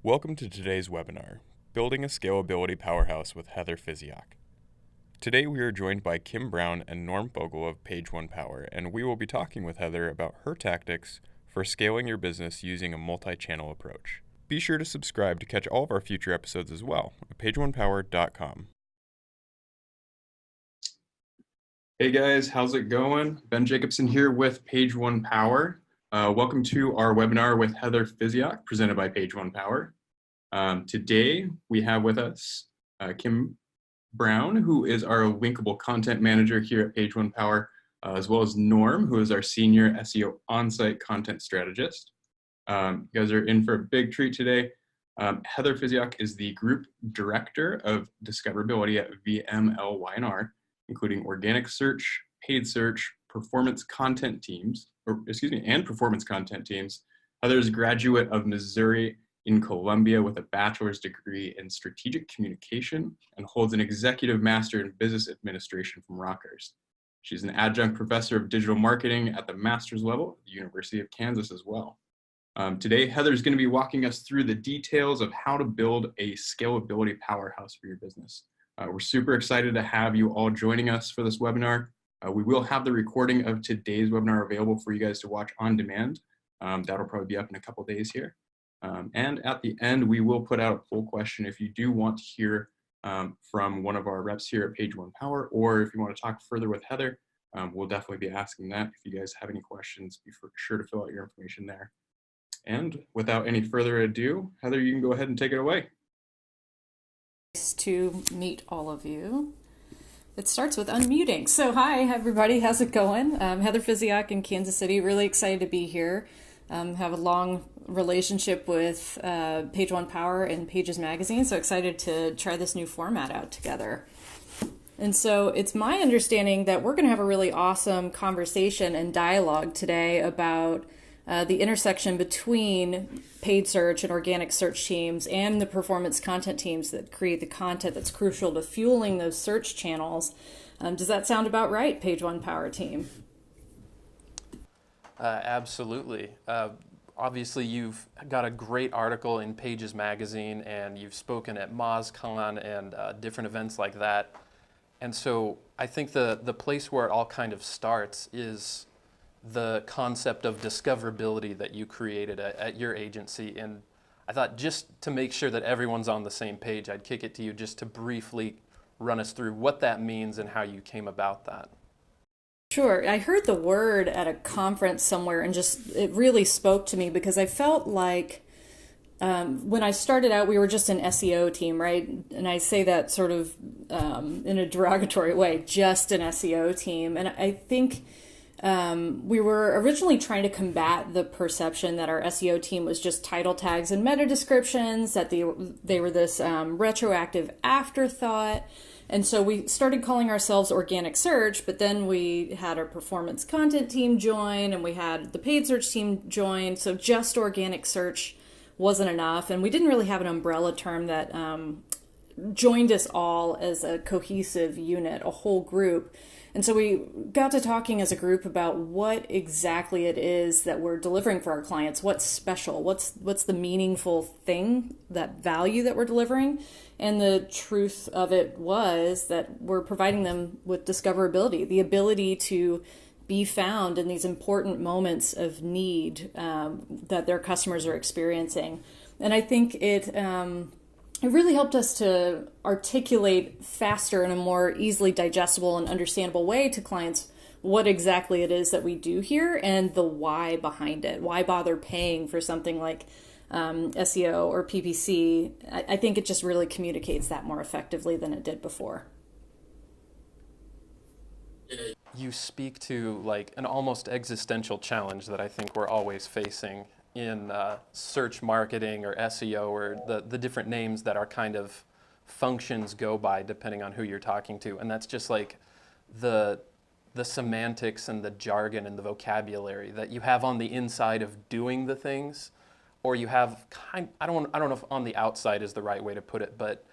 Welcome to today's webinar, Building a Scalability Powerhouse with Heather Physioc. Today we are joined by Kim Brown and Norm Vogele of Page One Power, and we will be talking with Heather about her tactics for scaling your business using a multi-channel approach. Be sure to subscribe to catch all of our future episodes as well at pageonepower.com. Hey guys, how's it going? Ben Jacobson here with Page One Power. Welcome to our webinar with Heather Physioc, presented by Page One Power. Today we have with us Kim Brown, who is our linkable content manager here at Page One Power, as well as Norm, who is our senior SEO on-site content strategist. You guys are in for a big treat today. Heather Physioc is the group director of discoverability at VMLY&R, including organic search, paid search, performance content teams, and performance content teams. Heather is a graduate of Missouri in Columbia with a bachelor's degree in strategic communication and holds an executive master in business administration from Rutgers. She's an adjunct professor of digital marketing at the master's level at the University of Kansas as well. Today, Heather is going to be walking us through the details of how to build a scalability powerhouse for your business. We're super excited to have you all joining us for this webinar. We will have the recording of today's webinar available for you guys to watch on demand. That'll probably be up in a couple days here. And at the end, we will put out a poll question if you do want to hear from one of our reps here at Page One Power, or if you want to talk further with Heather, we'll definitely be asking that. If you guys have any questions, be sure to fill out your information there. And without any further ado, Heather, you can go ahead and take it away. Nice to meet all of you. It starts with unmuting. So hi, everybody. How's it going? Heather Physioc in Kansas City. Really excited to be here. Have a long relationship with Page One Power and Pages Magazine. So excited to try this new format out together. And so it's my understanding that we're going to have a really awesome conversation and dialogue today about the intersection between paid search and organic search teams and the performance content teams that create the content that's crucial to fueling those search channels. Does that sound about right, Page One Power team? Absolutely. Obviously, you've got a great article in Pages Magazine, and you've spoken at MozCon and different events like that. And so I think the place where it all kind of starts is the concept of discoverability that you created at your agency. And I thought, just to make sure that everyone's on the same page, I'd kick it to you just to briefly run us through what that means and how you came about that. Sure. I heard the word at a conference somewhere and it really spoke to me because I felt like when I started out, we were just an SEO team, right? And I say that sort of in a derogatory way, just an SEO team. And I think we were originally trying to combat the perception that our SEO team was just title tags and meta descriptions, that they were this retroactive afterthought. And so we started calling ourselves organic search, but then we had our performance content team join and we had the paid search team join. So just organic search wasn't enough. And we didn't really have an umbrella term that joined us all as a cohesive unit, a whole group. And so we got to talking as a group about what exactly it is that we're delivering for our clients. What's special? What's the meaningful thing, that value that we're delivering? And the truth of it was that we're providing them with discoverability, the ability to be found in these important moments of need that their customers are experiencing. And I think it really helped us to articulate faster in a more easily digestible and understandable way to clients what exactly it is that we do here and the why behind it. Why bother paying for something like SEO or PPC? I think it just really communicates that more effectively than it did before. You speak to like an almost existential challenge that I think we're always facing in search marketing or SEO or the different names that our kind of functions go by depending on who you're talking to. And that's just like the semantics and the jargon and the vocabulary that you have on the inside of doing the things, or you have I don't know if on the outside is the right way to put it, but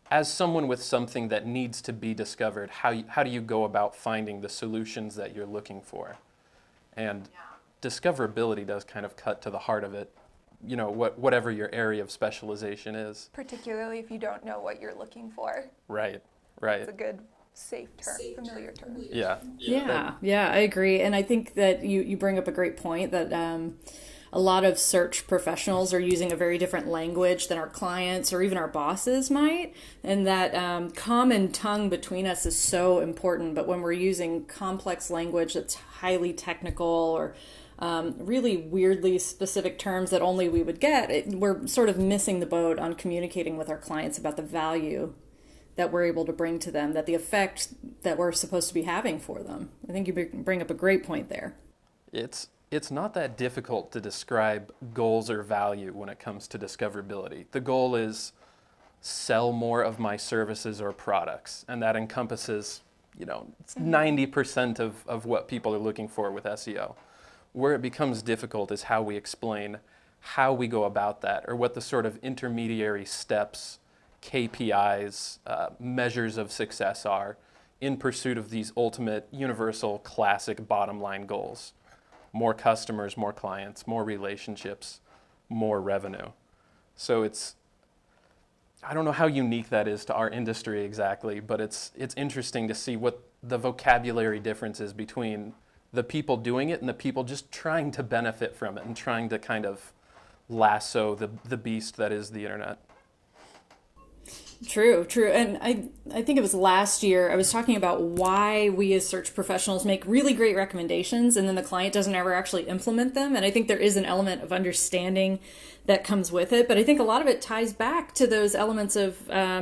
as someone with something that needs to be discovered, how do you go about finding the solutions that you're looking for? And discoverability does kind of cut to the heart of it whatever your area of specialization is. Particularly if you don't know what you're looking for. Right. It's a good, safe term, familiar term. Yeah, I agree. And I think that you bring up a great point that a lot of search professionals are using a very different language than our clients or even our bosses might. And that common tongue between us is so important. But when we're using complex language that's highly technical or really weirdly specific terms that only we would get, we're sort of missing the boat on communicating with our clients about the value that we're able to bring to them, that the effect that we're supposed to be having for them. I think you bring up a great point there. It's not that difficult to describe goals or value when it comes to discoverability. The goal is sell more of my services or products, and that encompasses, 90% of what people are looking for with SEO. Where it becomes difficult is how we explain how we go about that, or what the sort of intermediary steps, KPIs, measures of success are in pursuit of these ultimate, universal, classic bottom line goals. More customers, more clients, more relationships, more revenue. So I don't know how unique that is to our industry exactly, but it's interesting to see what the vocabulary difference is between the people doing it and the people just trying to benefit from it and trying to kind of lasso the beast that is the internet. True. And I think it was last year I was talking about why we as search professionals make really great recommendations and then the client doesn't ever actually implement them. And I think there is an element of understanding that comes with it. But I think a lot of it ties back to those elements of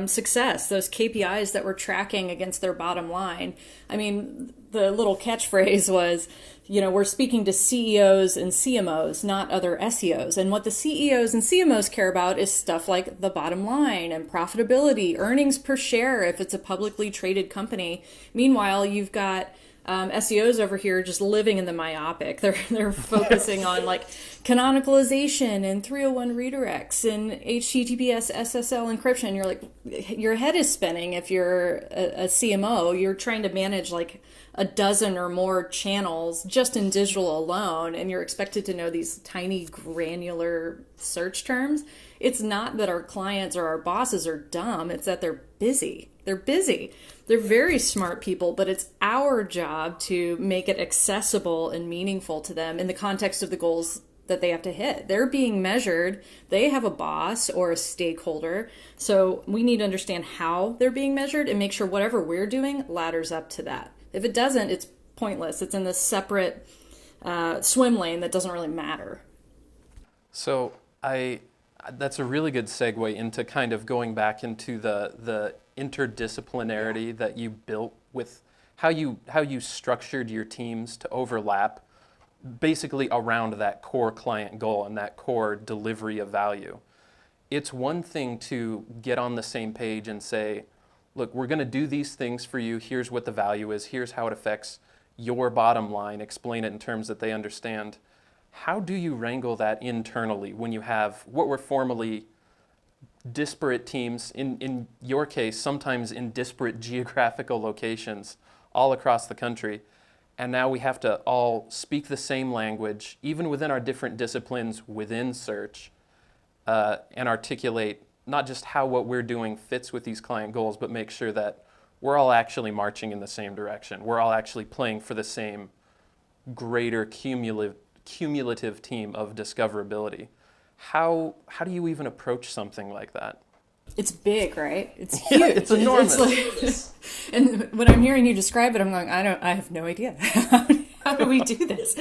success, those KPIs that we're tracking against their bottom line. I mean, the little catchphrase was, we're speaking to CEOs and CMOs, not other SEOs. And what the CEOs and CMOs care about is stuff like the bottom line and profitability, earnings per share if it's a publicly traded company. Meanwhile, you've got SEOs over here just living in the myopic. They're focusing on like canonicalization and 301 redirects and HTTPS SSL encryption. You're like, your head is spinning if you're a CMO. You're trying to manage like a dozen or more channels just in digital alone, and you're expected to know these tiny granular search terms. It's not that our clients or our bosses are dumb. It's that they're busy. They're busy. They're very smart people, but it's our job to make it accessible and meaningful to them in the context of the goals that they have to hit. They're being measured. They have a boss or a stakeholder. So we need to understand how they're being measured and make sure whatever we're doing ladders up to that. If it doesn't, it's pointless. It's in this separate swim lane that doesn't really matter. So that's a really good segue into kind of going back into the interdisciplinarity that you built with how you structured your teams to overlap basically around that core client goal and that core delivery of value. It's one thing to get on the same page and say, look, we're going to do these things for you. Here's what the value is. Here's how it affects your bottom line. Explain it in terms that they understand. How do you wrangle that internally when you have what were formerly disparate teams, in your case, sometimes in disparate geographical locations all across the country, and now we have to all speak the same language, even within our different disciplines within search, and articulate not just how what we're doing fits with these client goals, but make sure that we're all actually marching in the same direction. We're all actually playing for the same greater cumulative team of discoverability. How do you even approach something like that? It's big, right? It's huge. Yeah, it's enormous. And when I'm hearing you describe it, I'm going, I have no idea. How do we do this?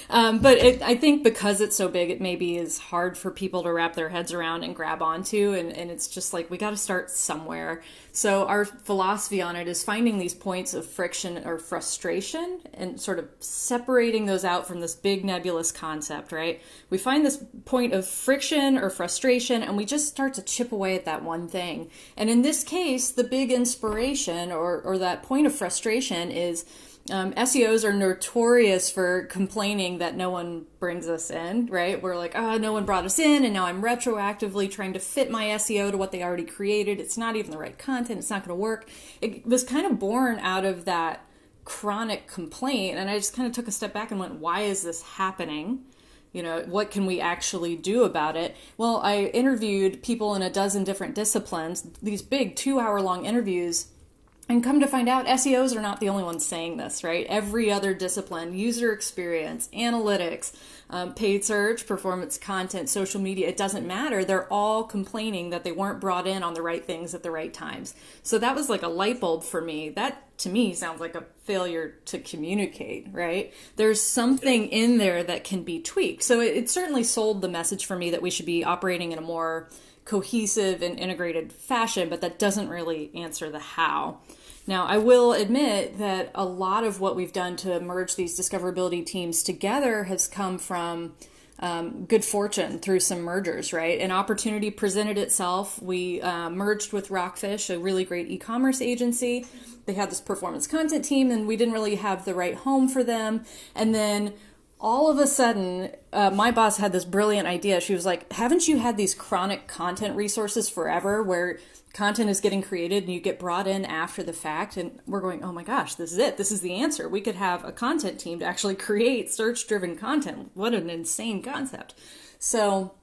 But I think because it's so big, it maybe is hard for people to wrap their heads around and grab onto. And it's just like, we got to start somewhere. So our philosophy on it is finding these points of friction or frustration and sort of separating those out from this big nebulous concept, right? We find this point of friction or frustration and we just start to chip away at that one thing. And in this case, the big inspiration or that point of frustration is SEOs are notorious for complaining that no one brings us in, right? We're like, oh, no one brought us in, and now I'm retroactively trying to fit my SEO to what they already created. It's not even the right content. It's not going to work. It was kind of born out of that chronic complaint, and I just kind of took a step back and went, why is this happening? what can we actually do about it? Well, I interviewed people in a dozen different disciplines, these big 2-hour-long interviews, and come to find out, SEOs are not the only ones saying this, right? Every other discipline, user experience, analytics, paid search, performance content, social media, it doesn't matter. They're all complaining that they weren't brought in on the right things at the right times. So that was like a light bulb for me. That, to me, sounds like a failure to communicate, right? There's something in there that can be tweaked. So it certainly sold the message for me that we should be operating in a more cohesive and integrated fashion, but that doesn't really answer the how. Now, I will admit that a lot of what we've done to merge these discoverability teams together has come from good fortune through some mergers, right? An opportunity presented itself. We merged with Rockfish, a really great e-commerce agency. They had this performance content team, and we didn't really have the right home for them. And then all of a sudden, my boss had this brilliant idea. She was like, haven't you had these chronic content resources forever where content is getting created and you get brought in after the fact? And we're going, oh my gosh, this is it. This is the answer. We could have a content team to actually create search-driven content. What an insane concept. So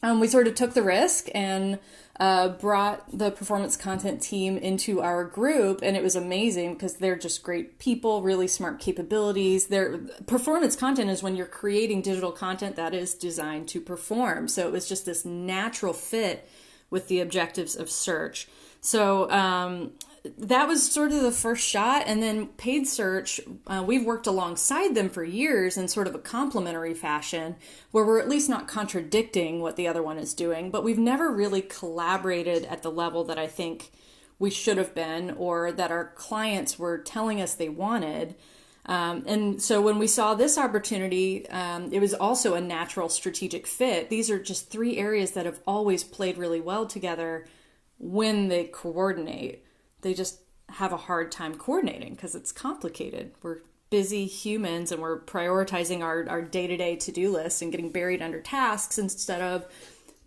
we sort of took the risk and brought the performance content team into our group, and it was amazing because they're just great people, really smart capabilities. Their performance content is when you're creating digital content that is designed to perform. So it was just this natural fit with the objectives of search. So that was sort of the first shot. And then paid search, we've worked alongside them for years in sort of a complementary fashion where we're at least not contradicting what the other one is doing, but we've never really collaborated at the level that I think we should have been or that our clients were telling us they wanted. And so when we saw this opportunity, it was also a natural strategic fit. These are just 3 areas that have always played really well together when they coordinate. They just have a hard time coordinating because it's complicated. We're busy humans and we're prioritizing our day-to-day to-do lists and getting buried under tasks instead of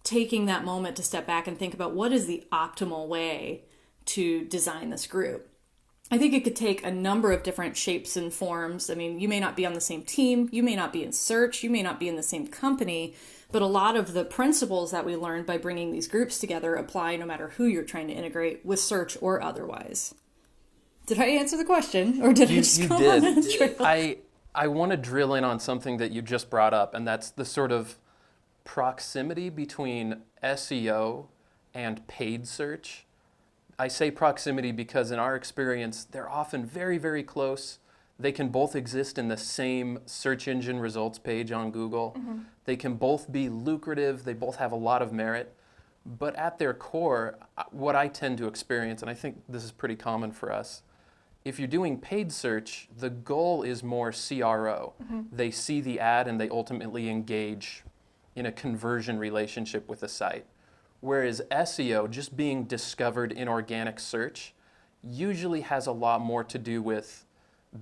taking that moment to step back and think about what is the optimal way to design this group. I think it could take a number of different shapes and forms. I mean, you may not be on the same team, you may not be in search, you may not be in the same company, but a lot of the principles that we learned by bringing these groups together apply no matter who you're trying to integrate with search or otherwise. Did I answer the question, or did I just go on a trail? I want to drill in on something that you just brought up, and that's the sort of proximity between SEO and paid search. I say proximity because in our experience, they're often very, very close. They can both exist in the same search engine results page on Google. Mm-hmm. They can both be lucrative. They both have a lot of merit. But at their core, what I tend to experience, and I think this is pretty common for us, if you're doing paid search, the goal is more CRO. Mm-hmm. They see the ad and they ultimately engage in a conversion relationship with the site. Whereas SEO, just being discovered in organic search, usually has a lot more to do with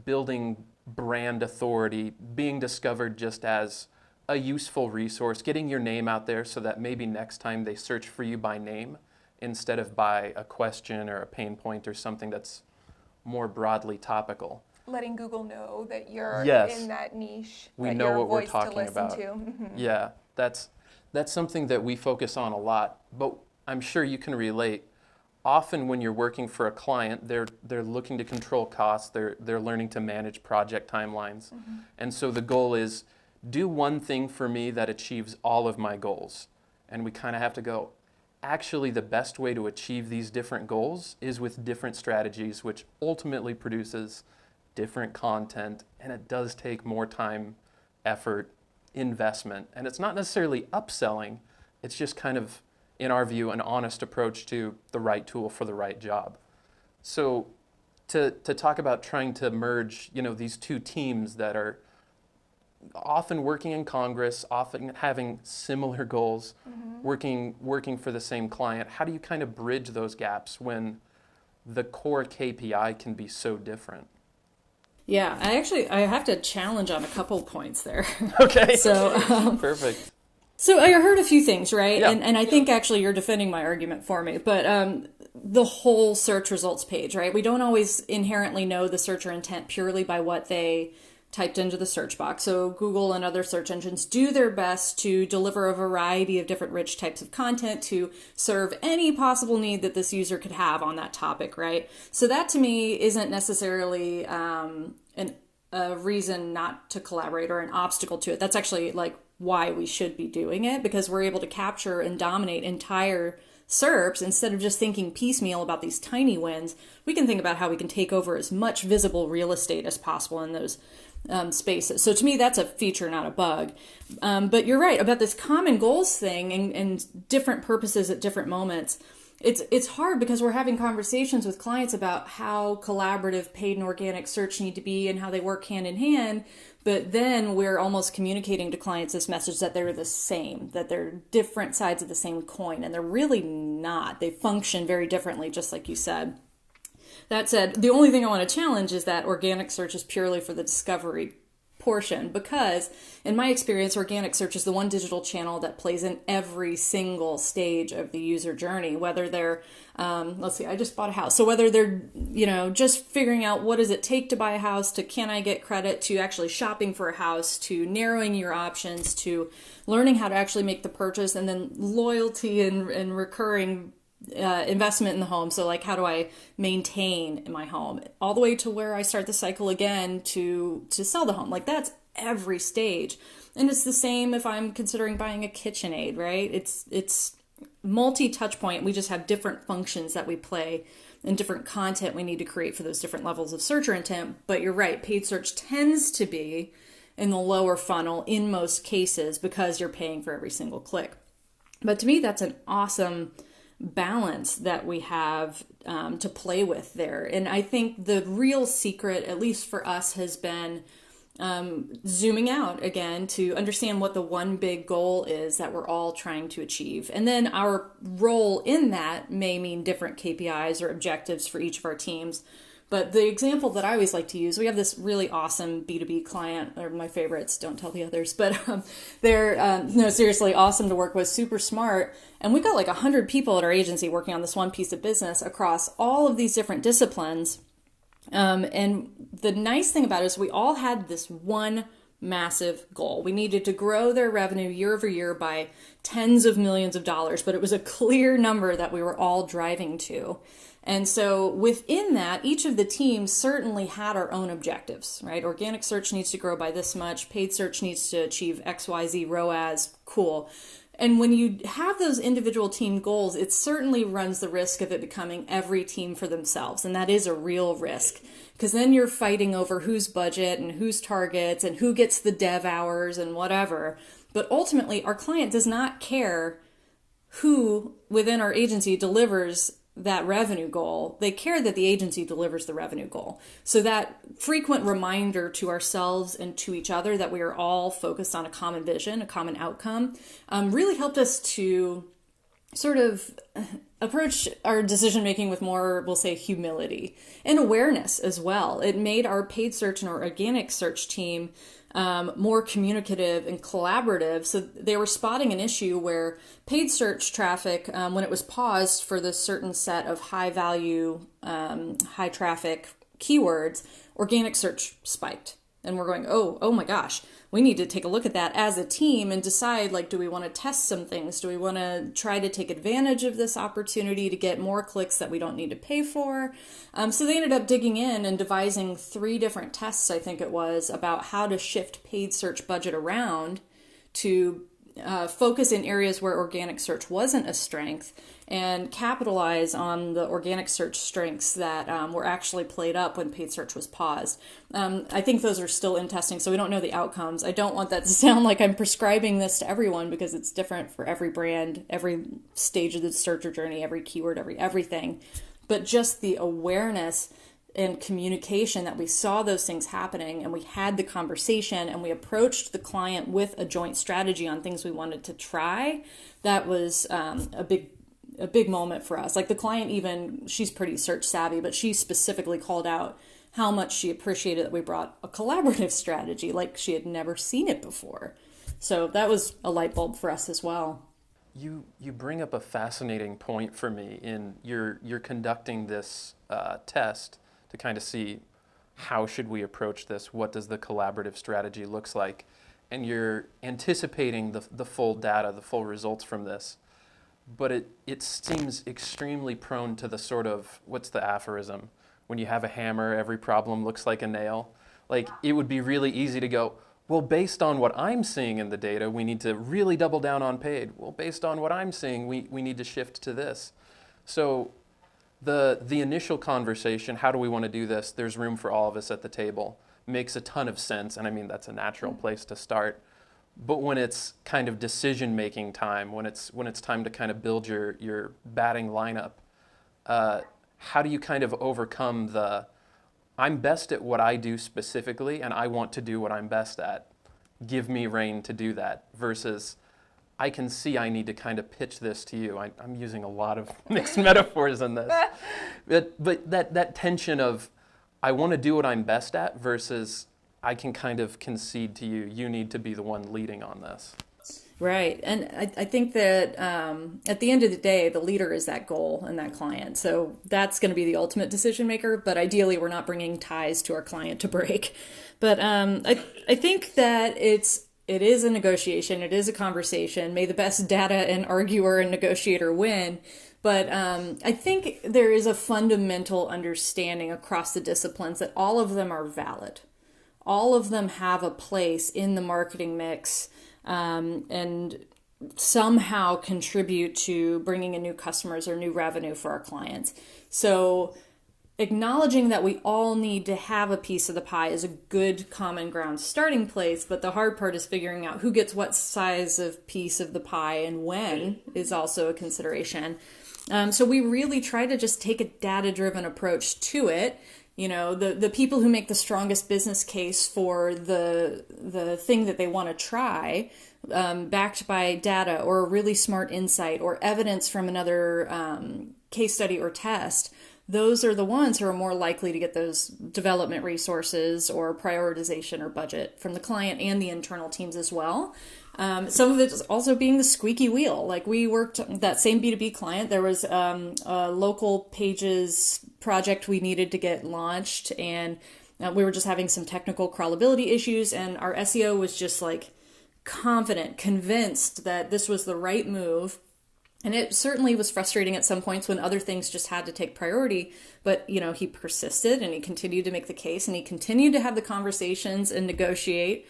building brand authority, being discovered just as a useful resource, getting your name out there so that maybe next time they search for you by name instead of by a question or a pain point or something that's more broadly topical. Letting Google know that you're Yes. in that niche. We that know you're a what we're voice to talking listen about. to. Mhm. Yeah, that's something that we focus on a lot, but I'm sure you can relate. Often when you're working for a client, they're looking to control costs, they're learning to manage project timelines. Mm-hmm. And so the goal is, do one thing for me that achieves all of my goals. And we kind of have to go, actually the best way to achieve these different goals is with different strategies, which ultimately produces different content, and it does take more time, effort, investment. And it's not necessarily upselling, it's just kind of, in our view, an honest approach to the right tool for the right job. So to talk about trying to merge, these two teams that are often working in Congress, often having similar goals, mm-hmm. working for the same client, how do you kind of bridge those gaps when the core KPI can be so different? Yeah, I have to challenge on a couple points there. Okay. So perfect. So I heard a few things, right? Yeah. And I think actually you're defending my argument for me. But the whole search results page, right? We don't always inherently know the searcher intent purely by what they typed into the search box. So Google and other search engines do their best to deliver a variety of different rich types of content to serve any possible need that this user could have on that topic, right? So that to me isn't necessarily a reason not to collaborate or an obstacle to it. That's actually like why we should be doing it, because we're able to capture and dominate entire SERPs. Instead of just thinking piecemeal about these tiny wins, we can think about how we can take over as much visible real estate as possible in those spaces. So to me, that's a feature, not a bug. But you're right about this common goals thing and different purposes at different moments. It's hard because we're having conversations with clients about how collaborative paid and organic search need to be and how they work hand in hand. But then we're almost communicating to clients this message that they're the same, that they're different sides of the same coin, and they're really not. They function very differently, just like you said. That said, the only thing I want to challenge is that organic search is purely for the discovery portion, because in my experience, organic search is the one digital channel that plays in every single stage of the user journey, whether they're, let's see, I just bought a house. So whether they're, just figuring out what does it take to buy a house, to can I get credit, to actually shopping for a house, to narrowing your options, to learning how to actually make the purchase, and then loyalty and recurring investment in the home. So like, how do I maintain my home, all the way to where I start the cycle again to sell the home? Like, that's every stage. And it's the same if I'm considering buying a KitchenAid, right? It's multi-touch point. We just have different functions that we play and different content we need to create for those different levels of searcher intent. But you're right, paid search tends to be in the lower funnel in most cases because you're paying for every single click. But to me, that's an awesome balance that we have to play with there. And I think the real secret, at least for us, has been zooming out again to understand what the one big goal is that we're all trying to achieve. And then our role in that may mean different KPIs or objectives for each of our teams. But the example that I always like to use, we have this really awesome B2B client, they're my favorites, don't tell the others, but they're seriously awesome to work with, super smart. And we've got like 100 people at our agency working on this one piece of business across all of these different disciplines. And the nice thing about it is we all had this one massive goal. We needed to grow their revenue year over year by tens of millions of dollars, but it was a clear number that we were all driving to. And so within that, each of the teams certainly had our own objectives, right? Organic search needs to grow by this much. Paid search needs to achieve XYZ ROAS. Cool. And when you have those individual team goals, it certainly runs the risk of it becoming every team for themselves. And that is a real risk, because then you're fighting over whose budget and whose targets and who gets the dev hours and whatever. But ultimately, our client does not care who within our agency delivers that revenue goal. They care that the agency delivers the revenue goal. So that frequent reminder to ourselves and to each other that we are all focused on a common vision, a common outcome, really helped us to sort of approach our decision making with more, we'll say, humility and awareness as well. It made our paid search and our organic search team more communicative and collaborative. So they were spotting an issue where paid search traffic, when it was paused for this certain set of high value, high traffic keywords, organic search spiked. And we're going, oh my gosh, we need to take a look at that as a team and decide, like, do we want to test some things? Do we want to try to take advantage of this opportunity to get more clicks that we don't need to pay for? So they ended up digging in and devising 3 different tests, I think it was, about how to shift paid search budget around to focus in areas where organic search wasn't a strength and capitalize on the organic search strengths that were actually played up when paid search was paused. I think those are still in testing, so we don't know the outcomes. I don't want that to sound like I'm prescribing this to everyone, because it's different for every brand, every stage of the searcher journey, every keyword, everything. But just the awareness and communication that we saw those things happening, and we had the conversation and we approached the client with a joint strategy on things we wanted to try, that was a big moment for us. Like, the client, even, she's pretty search savvy, but she specifically called out how much she appreciated that we brought a collaborative strategy, like she had never seen it before. So that was a light bulb for us as well. You bring up a fascinating point for me in you're conducting this test to kind of see how should we approach this? What does the collaborative strategy looks like? And you're anticipating the full data, the full results from this. But it seems extremely prone to the sort of, what's the aphorism? When you have a hammer, every problem looks like a nail. Like, it would be really easy to go, well, based on what I'm seeing in the data, we need to really double down on paid. Well, based on what I'm seeing, we need to shift to this. So the initial conversation, how do we want to do this? There's room for all of us at the table. Makes a ton of sense, and I mean, that's a natural place to start. But when it's kind of decision-making time, when it's time to kind of build your batting lineup, how do you kind of overcome the, I'm best at what I do specifically, and I want to do what I'm best at. Give me rein to do that, versus I can see I need to kind of pitch this to you. I'm using a lot of mixed metaphors in this. But that tension of, I want to do what I'm best at, versus I can kind of concede to you, you need to be the one leading on this. Right. And I think that at the end of the day, the leader is that goal and that client. So that's going to be the ultimate decision maker. But ideally, we're not bringing ties to our client to break. But I think that it is a negotiation. It is a conversation. May the best data and arguer and negotiator win. But I think there is a fundamental understanding across the disciplines that all of them are valid. All of them have a place in the marketing mix. And somehow contribute to bringing in new customers or new revenue for our clients. So acknowledging that we all need to have a piece of the pie is a good common ground starting place, but the hard part is figuring out who gets what size of piece of the pie and when is also a consideration. So we really try to just take a data-driven approach to it. You know, the people who make the strongest business case for the thing that they want to try, backed by data or a really smart insight or evidence from another case study or test, those are the ones who are more likely to get those development resources or prioritization or budget from the client and the internal teams as well. Some of it is also being the squeaky wheel. Like we worked that same B2B client. There was a local pages project we needed to get launched, and we were just having some technical crawlability issues, and our SEO was just like confident, convinced that this was the right move. And it certainly was frustrating at some points when other things just had to take priority. But, you know, he persisted and he continued to make the case and he continued to have the conversations and negotiate.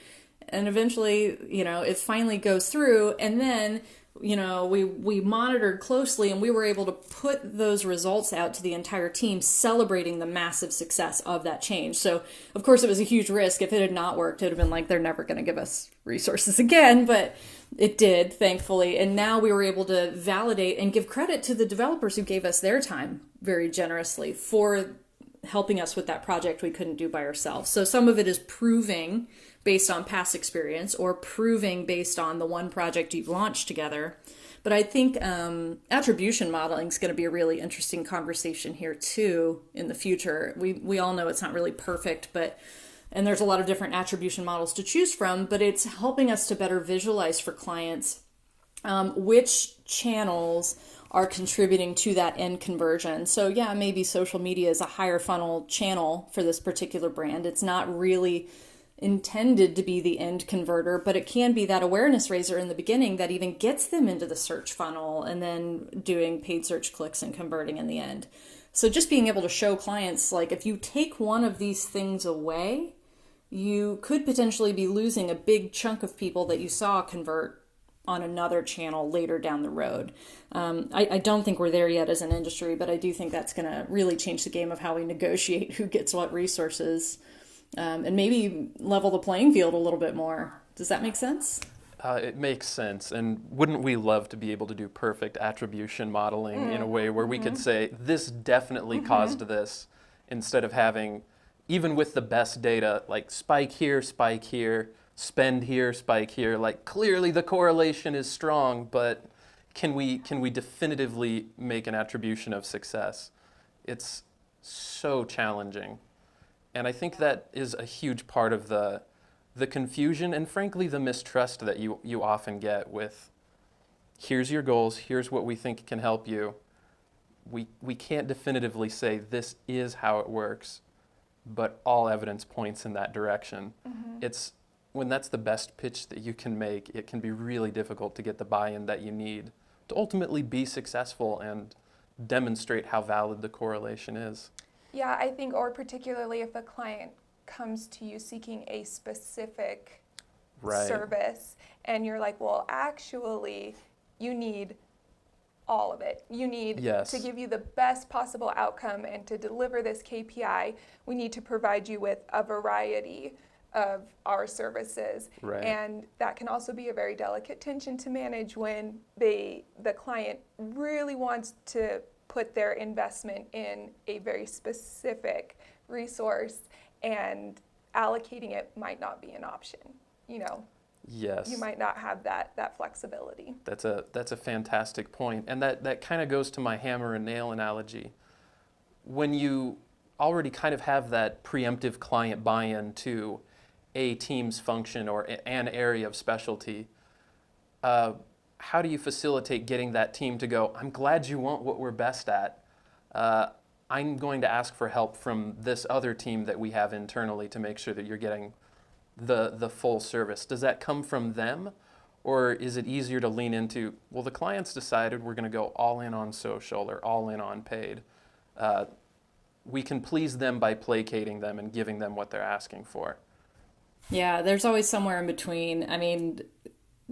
And eventually, you know, it finally goes through. And then, you know, we monitored closely and we were able to put those results out to the entire team, celebrating the massive success of that change. So, of course, it was a huge risk. If it had not worked, it would have been like, they're never going to give us resources again. But it did, thankfully. And now we were able to validate and give credit to the developers who gave us their time very generously for helping us with that project we couldn't do by ourselves. So some of it is proving based on past experience or proving based on the one project you've launched together. But I think attribution modeling is going to be a really interesting conversation here too in the future. We all know it's not really perfect, and there's a lot of different attribution models to choose from, but it's helping us to better visualize for clients which channels are contributing to that end conversion. So yeah, maybe social media is a higher funnel channel for this particular brand. It's not really intended to be the end converter, but it can be that awareness raiser in the beginning that even gets them into the search funnel and then doing paid search clicks and converting in the end. So just being able to show clients, like, if you take one of these things away, you could potentially be losing a big chunk of people that you saw convert on another channel later down the road. I don't think we're there yet as an industry, but I do think that's going to really change the game of how we negotiate who gets what resources, and maybe level the playing field a little bit more. Does that make sense? It makes sense. And wouldn't we love to be able to do perfect attribution modeling in a way where we could say, this definitely caused this, instead of having, even with the best data, like spike here, spend here, spike here, like clearly the correlation is strong, but can we definitively make an attribution of success? It's so challenging. And I think that is a huge part of the confusion and frankly the mistrust that you often get with, here's your goals, here's what we think can help you. We can't definitively say this is how it works. but all evidence points in that direction. It's when that's the best pitch that you can make, it can be really difficult to get the buy-in that you need to ultimately be successful and demonstrate how valid the correlation is. Yeah, I think, or particularly if a client comes to you seeking a specific service and you're like, well, actually, you need all of it. You need to give you the best possible outcome, and to deliver this KPI, we need to provide you with a variety of our services. And that can also be a very delicate tension to manage when the client really wants to put their investment in a very specific resource, and allocating it might not be an option. You know, you might not have that flexibility. That's a fantastic point, and that kind of goes to my hammer and nail analogy. When you already kind of have that preemptive client buy-in to a team's function or an area of specialty, how do you facilitate getting that team to go, I'm glad you want what we're best at. I'm going to ask for help from this other team that we have internally to make sure that you're getting the full service. Does that come from them, or is it easier to lean into, well, the client's decided we're going to go all in on social or all in on paid. We can please them by placating them and giving them what they're asking for. Yeah, there's always somewhere in between. I mean,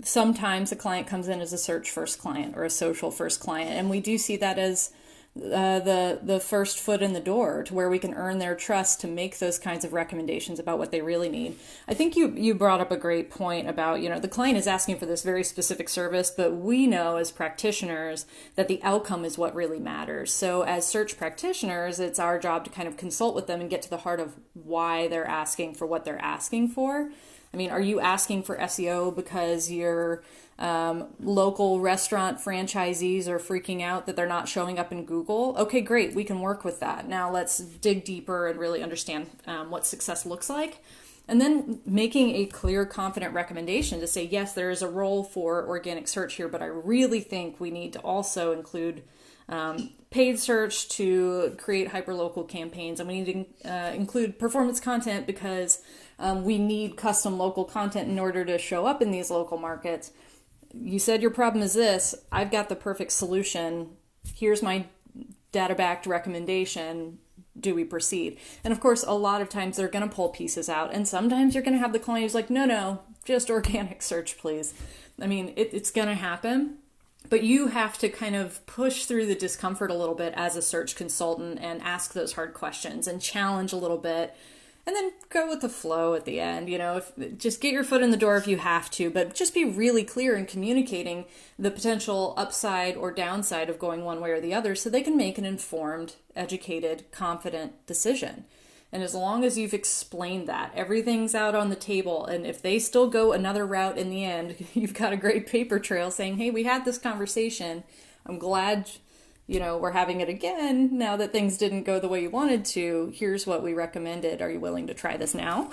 sometimes a client comes in as a search first client or a social first client, and we do see that as the first foot in the door to where we can earn their trust to make those kinds of recommendations about what they really need. I think you brought up a great point about, the client is asking for this very specific service, but we know as practitioners that the outcome is what really matters. So as search practitioners, it's our job to kind of consult with them and get to the heart of why they're asking for what they're asking for. I mean, are you asking for SEO because your local restaurant franchisees are freaking out that they're not showing up in Google? Okay, great. We can work with that. Now let's dig deeper and really understand what success looks like. And then making a clear, confident recommendation to say, yes, there is a role for organic search here, but I really think we need to also include paid search to create hyperlocal campaigns. And we need to include performance content because we need custom local content in order to show up in these local markets. You said your problem is this. I've got the perfect solution. Here's my data-backed recommendation. Do we proceed? And of course, a lot of times they're going to pull pieces out. And sometimes you're going to have the client who's like, no, just organic search, please. I mean, it's going to happen. But you have to kind of push through the discomfort a little bit as a search consultant and ask those hard questions and challenge a little bit. And then go with the flow at the end, just get your foot in the door if you have to, but just be really clear in communicating the potential upside or downside of going one way or the other so they can make an informed, educated, confident decision. And as long as you've explained that, everything's out on the table. And if they still go another route in the end, you've got a great paper trail saying, hey, we had this conversation. I'm glad we're having it again now that things didn't go the way you wanted to. Here's what we recommended. Are you willing to try this now?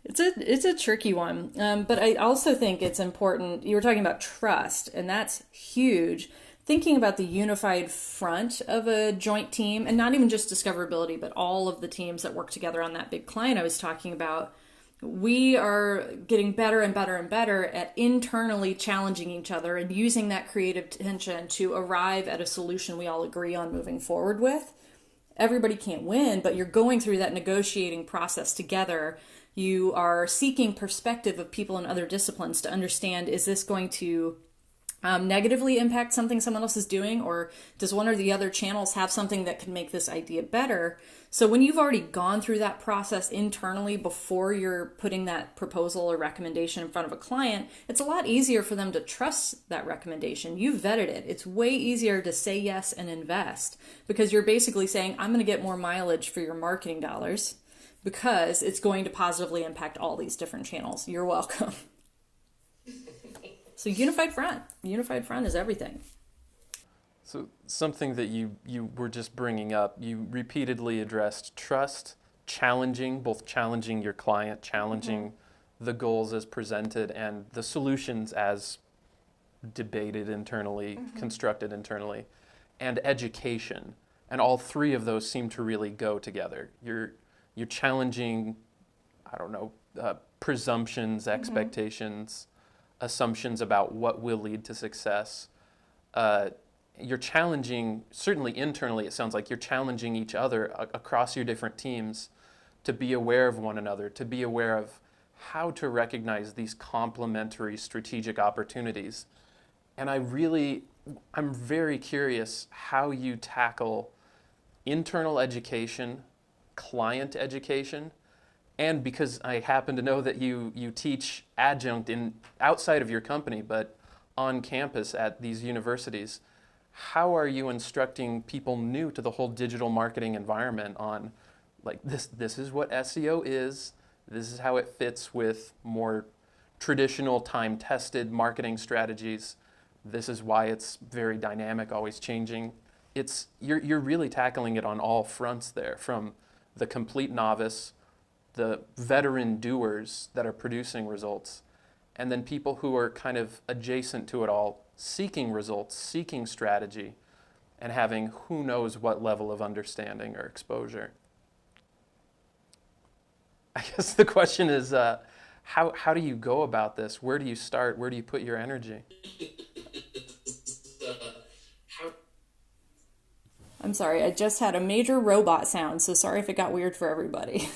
It's a tricky one. But I also think it's important. You were talking about trust, and that's huge. Thinking about the unified front of a joint team, and not even just discoverability, but all of the teams that work together on that big client I was talking about. We are getting better and better and better at internally challenging each other and using that creative tension to arrive at a solution we all agree on moving forward with. Everybody can't win, but you're going through that negotiating process together. You are seeking perspective of people in other disciplines to understand, is this going to negatively impact something someone else is doing, or does one or the other channels have something that can make this idea better? So when you've already gone through that process internally before you're putting that proposal or recommendation in front of a client, it's a lot easier for them to trust that recommendation. You've vetted it. It's way easier to say yes and invest because you're basically saying, I'm going to get more mileage for your marketing dollars because it's going to positively impact all these different channels. You're welcome. So unified front is everything. So something that you were just bringing up, you repeatedly addressed trust, both challenging your client, challenging the goals as presented and the solutions as debated internally, constructed internally, and education. And all three of those seem to really go together. You're challenging, I don't know, presumptions, expectations, assumptions about what will lead to success. You're challenging, certainly internally, it sounds like you're challenging each other across your different teams to be aware of one another, to be aware of how to recognize these complementary strategic opportunities. And I'm very curious how you tackle internal education, client education, and because I happen to know that you teach adjunct outside of your company, but on campus at these universities, how are you instructing people new to the whole digital marketing environment on, like, this is what SEO is, this is how it fits with more traditional time-tested marketing strategies, this is why it's very dynamic, always changing. You're really tackling it on all fronts there, from the complete novice, the veteran doers that are producing results, and then people who are kind of adjacent to it all, seeking results, seeking strategy, and having who knows what level of understanding or exposure. I guess the question is, how do you go about this? Where do you start? Where do you put your energy? I'm sorry, I just had a major robot sound, so sorry if it got weird for everybody.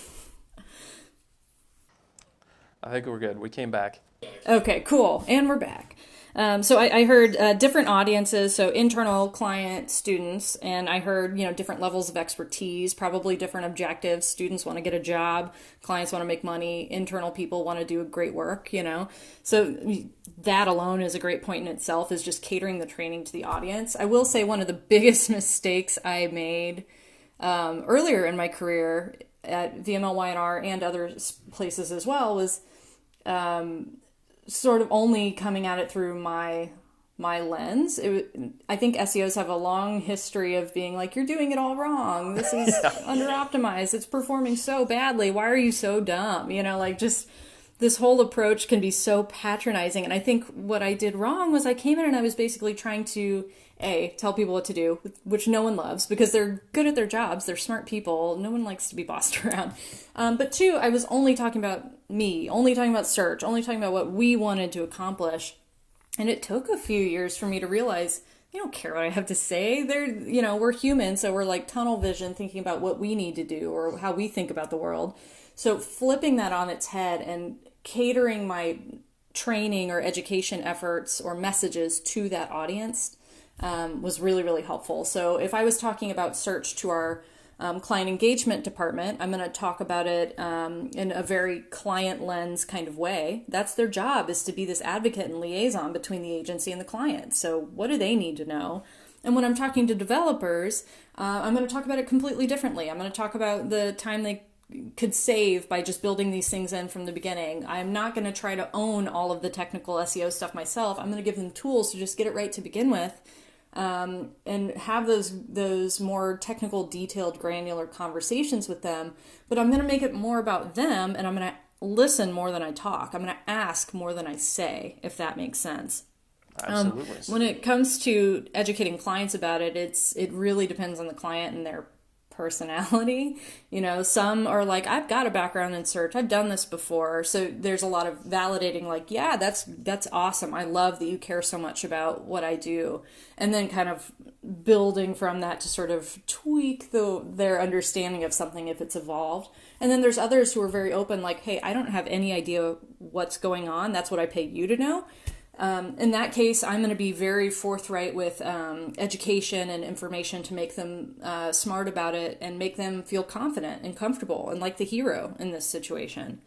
I think we're good. We came back. Okay, cool. And we're back. So I heard different audiences, so internal, client, students, and I heard, different levels of expertise, probably different objectives. Students want to get a job, clients want to make money, internal people want to do great work, So that alone is a great point in itself, is just catering the training to the audience. I will say one of the biggest mistakes I made earlier in my career at VMLY&R and other places as well was sort of only coming at it through my lens. I think SEOs have a long history of being like, you're doing it all wrong. This is under optimized. It's performing so badly. Why are you so dumb? Just this whole approach can be so patronizing. And I think what I did wrong was I came in and I was basically trying to tell people what to do, which no one loves because they're good at their jobs. They're smart people. No one likes to be bossed around. But two, I was only talking about me, only talking about search, only talking about what we wanted to accomplish. And it took a few years for me to realize they don't care what I have to say. We're human, so we're like tunnel vision, thinking about what we need to do or how we think about the world. So flipping that on its head and catering my training or education efforts or messages to that audience was really, really helpful. So if I was talking about search to our client engagement department, I'm going to talk about it in a very client lens kind of way. That's their job, is to be this advocate and liaison between the agency and the client. So what do they need to know? And when I'm talking to developers, I'm going to talk about it completely differently. I'm going to talk about the time they could save by just building these things in from the beginning. I'm not going to try to own all of the technical SEO stuff myself. I'm going to give them tools to just get it right to begin with. And have those more technical, detailed, granular conversations with them. But I'm going to make it more about them, and I'm going to listen more than I talk. I'm going to ask more than I say, if that makes sense. Absolutely. When it comes to educating clients about it, it really depends on the client and their personality. Some are like, I've got a background in search, I've done this before. So there's a lot of validating, like, yeah, that's awesome. I love that you care so much about what I do. And then kind of building from that to sort of tweak their understanding of something if it's evolved. And then there's others who are very open, like, hey, I don't have any idea what's going on. That's what I pay you to know. In that case, I'm going to be very forthright with education and information to make them smart about it and make them feel confident and comfortable and like the hero in this situation.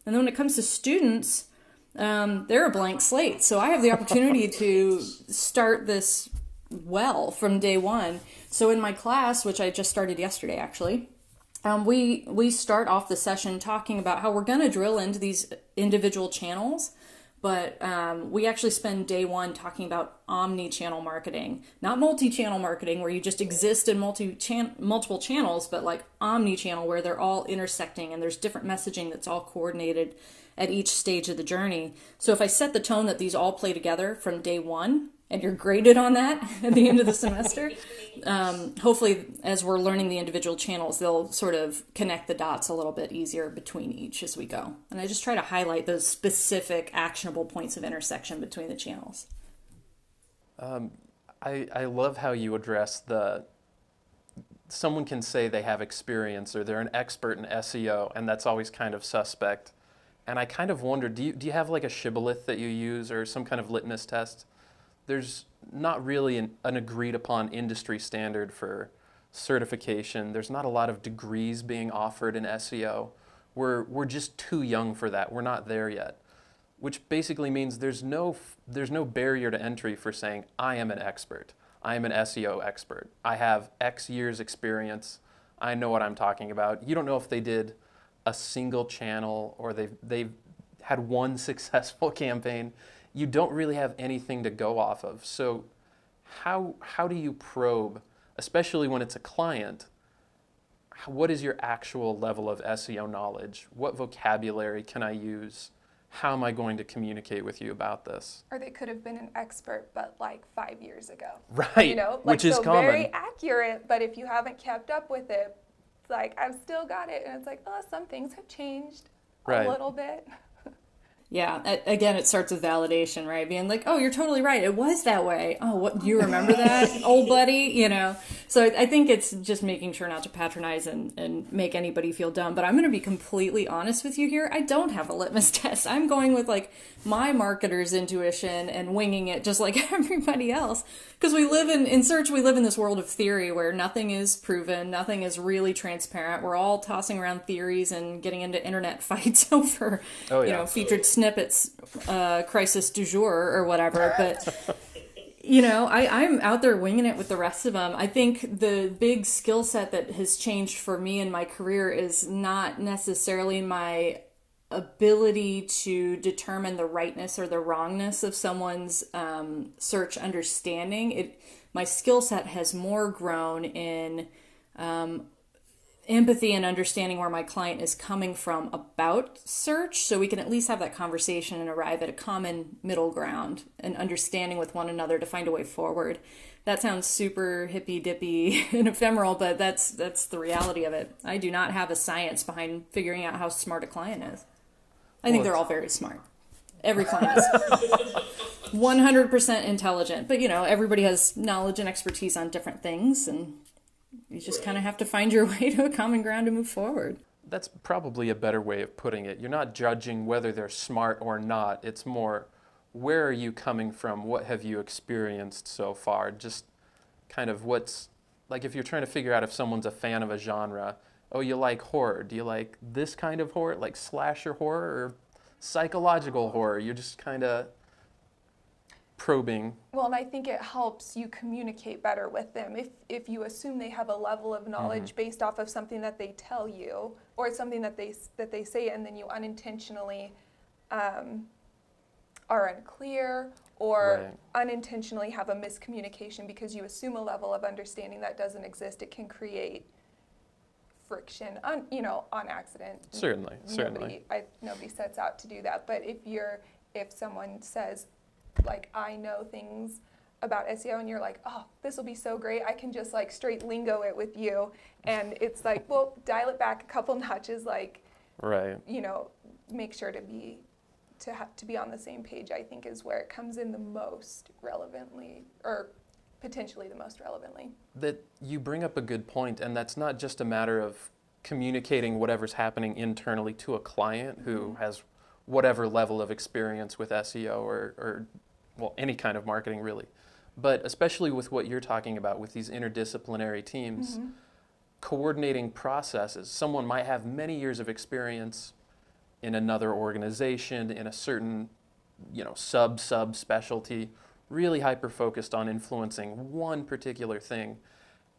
And then when it comes to students, they're a blank slate. So I have the opportunity to start this well from day one. So in my class, which I just started yesterday actually, we start off the session talking about how we're going to drill into these individual channels. But we actually spend day one talking about omni-channel marketing, not multi-channel marketing where you just exist in multiple channels, but like omni-channel where they're all intersecting and there's different messaging that's all coordinated at each stage of the journey. So if I set the tone that these all play together from day one and you're graded on that at the end of the semester. Hopefully, as we're learning the individual channels, they'll sort of connect the dots a little bit easier between each as we go. And I just try to highlight those specific actionable points of intersection between the channels. I love how you address someone can say they have experience or they're an expert in SEO, and that's always kind of suspect. And I kind of wonder, do you have like a shibboleth that you use or some kind of litmus test? There's not really an agreed upon industry standard for certification. There's not a lot of degrees being offered in SEO. We're just too young for that. We're not there yet, which basically means there's no barrier to entry for saying, I am an expert. I am an SEO expert. I have X years experience. I know what I'm talking about. You don't know if they did a single channel or they've had one successful campaign. You don't really have anything to go off of. So how do you probe, especially when it's a client, what is your actual level of SEO knowledge? What vocabulary can I use? How am I going to communicate with you about this? Or they could have been an expert, but like 5 years ago. Right, You know, like, which is so common. very accurate, but if you haven't kept up with it, it's like, I've still got it. And it's like, oh, some things have changed Right. a little bit. Yeah, again, it starts with validation, right? Being like, oh, you're totally right. It was that way. Oh, what, do you remember that, old buddy? You know? So I think it's just making sure not to patronize and make anybody feel dumb. But I'm going to be completely honest with you here. I don't have a litmus test. I'm going with like my marketer's intuition and winging it just like everybody else. Because we live in search, we live in this world of theory where nothing is proven, nothing is really transparent. We're all tossing around theories and getting into internet fights over, featured snippets, crisis du jour or whatever. But, I'm out there winging it with the rest of them. I think the big skill set that has changed for me in my career is not necessarily my ability to determine the rightness or the wrongness of someone's search understanding. My skill set has more grown in empathy and understanding where my client is coming from about search, so we can at least have that conversation and arrive at a common middle ground and understanding with one another to find a way forward. That sounds super hippy-dippy and ephemeral, but that's the reality of it. I do not have a science behind figuring out how smart a client is. I think they're all very smart. Every client is 100% intelligent, but everybody has knowledge and expertise on different things, and you just kind of have to find your way to a common ground to move forward. That's probably a better way of putting it. You're not judging whether they're smart or not. It's more, where are you coming from? What have you experienced so far? Just kind of what's, like if you're trying to figure out if someone's a fan of a genre, oh, you like horror. Do you like this kind of horror, like slasher horror or psychological horror? You're just kind of probing. Well, and I think it helps you communicate better with them. If you assume they have a level of knowledge based off of something that they tell you or something that they say, and then you unintentionally are unclear or unintentionally have a miscommunication because you assume a level of understanding that doesn't exist, it can create friction on accident. Certainly. Nobody sets out to do that. But if someone says, like, I know things about SEO, and you're like, oh, this will be so great, I can just like straight lingo it with you, and it's like, well, dial it back a couple notches, like, make sure to be on the same page, I think is where it comes in the most relevantly, or potentially the most relevantly. That you bring up a good point, and that's not just a matter of communicating whatever's happening internally to a client who has whatever level of experience with SEO or any kind of marketing really, but especially with what you're talking about with these interdisciplinary teams, coordinating processes. Someone might have many years of experience in another organization, in a certain sub specialty, really hyper-focused on influencing one particular thing,